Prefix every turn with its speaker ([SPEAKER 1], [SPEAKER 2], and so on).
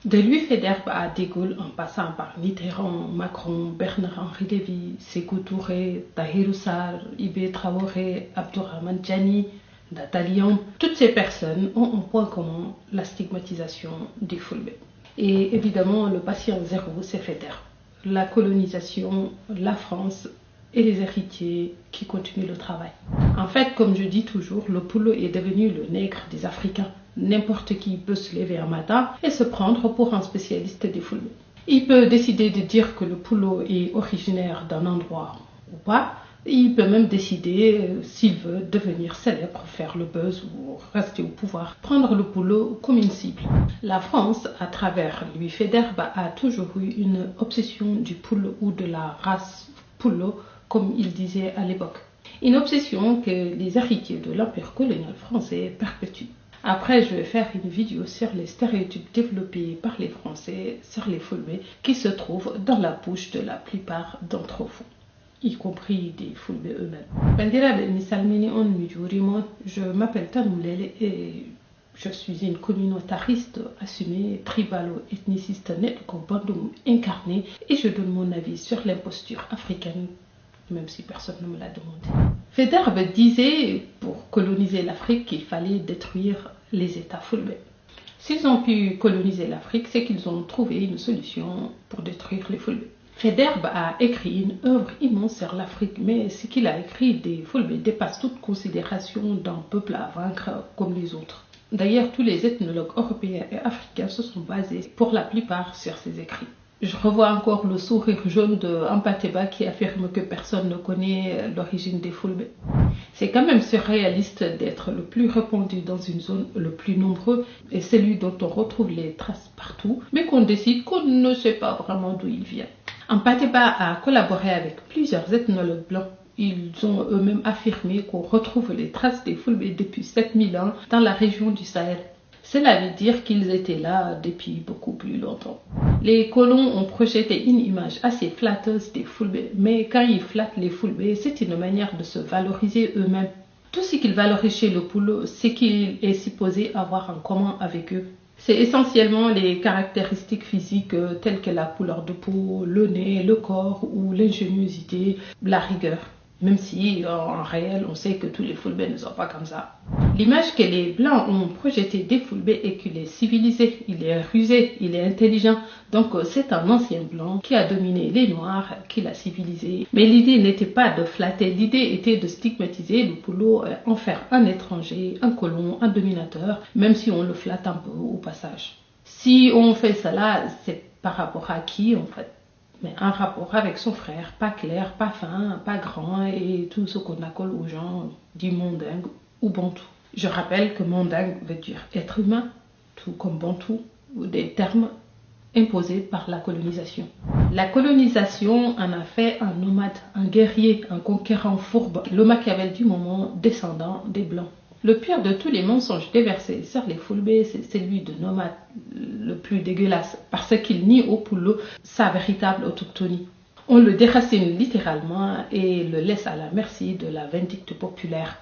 [SPEAKER 1] De Louis Faidherbe à De Gaulle, en passant par Mitterrand, Macron, Bernard-Henri Lévy, Sékou Touré, Tahirou Sarr, Ibé Traoré, Abdourahmane Tiani, Nathalie Ambe, toutes ces personnes ont en point commun la stigmatisation des Fulbe. Et évidemment, le patient zéro, c'est Faidherbe. La colonisation, la France et les héritiers qui continuent le travail. En fait, comme je dis toujours, le Poulo est devenu le nègre des Africains. N'importe qui peut se lever un matin et se prendre pour un spécialiste des Fulbe. Il peut décider de dire que le Poulo est originaire d'un endroit ou pas. Il peut même décider, s'il veut, devenir célèbre, faire le buzz ou rester au pouvoir, prendre le Poulo comme une cible. La France, à travers Louis Faidherbe, a toujours eu une obsession du Poulo ou de la race Poulo, comme il disait à l'époque. Une obsession que les héritiers de l'empire colonial français perpétuent. Après, je vais faire une vidéo sur les stéréotypes développés par les Français sur les Fulbe qui se trouvent dans la bouche de la plupart d'entre vous, y compris des Fulbe eux-mêmes. Bandiraɓe mi salmini on mi juurima. Je m'appelle Tanoulele et je suis une communautariste assumée, tribalo-ethniciste nette comme Bandung incarnée, et je donne mon avis sur l'imposture africaine, même si personne ne me l'a demandé. Faidherbe disait, pour coloniser l'Afrique, qu'il fallait détruire les États Fulbe. S'ils ont pu coloniser l'Afrique, c'est qu'ils ont trouvé une solution pour détruire les Fulbe. Faidherbe a écrit une œuvre immense sur l'Afrique, mais ce qu'il a écrit des Fulbe dépasse toute considération d'un peuple à vaincre comme les autres. D'ailleurs, tous les ethnologues européens et africains se sont basés pour la plupart sur ses écrits. Je revois encore le sourire jaune de Ampateba qui affirme que personne ne connaît l'origine des Fulbe. C'est quand même surréaliste d'être le plus répandu dans une zone le plus nombreux et celui dont on retrouve les traces partout, mais qu'on décide qu'on ne sait pas vraiment d'où il vient. Ampateba a collaboré avec plusieurs ethnologues blancs. Ils ont eux-mêmes affirmé qu'on retrouve les traces des Fulbe depuis 7000 ans dans la région du Sahel. Cela veut dire qu'ils étaient là depuis beaucoup plus longtemps. Les colons ont projeté une image assez flatteuse des Fulbe, mais quand ils flattent les Fulbe, c'est une manière de se valoriser eux-mêmes. Tout ce qu'ils valorisent chez le Poulo, c'est qu'il est supposé avoir en commun avec eux. C'est essentiellement les caractéristiques physiques telles que la couleur de peau, le nez, le corps ou l'ingéniosité, la rigueur. Même si en réel, on sait que tous les Fulbe ne sont pas comme ça. L'image que les Blancs ont projetée des Fulbe est qu'il est civilisé, il est rusé, il est intelligent. Donc c'est un ancien Blanc qui a dominé les Noirs, qui l'a civilisé. Mais l'idée n'était pas de flatter, l'idée était de stigmatiser le Poulo, en faire un étranger, un colon, un dominateur, même si on le flatte un peu au passage. Si on fait cela, c'est par rapport à qui en fait? Mais un rapport avec son frère, pas clair, pas fin, pas grand, et tout ce qu'on accole aux gens du Mandingue ou Bantou. Je rappelle que Mandingue veut dire être humain, tout comme Bantou, ou des termes imposés par la colonisation. La colonisation en a fait un nomade, un guerrier, un conquérant fourbe, le Machiavel du moment, descendant des Blancs. Le pire de tous les mensonges déversés sur les Fulbe, c'est celui de nomade, le plus dégueulasse, parce qu'il nie au Poulo sa véritable autochtonie. On le déracine littéralement et le laisse à la merci de la vindicte populaire.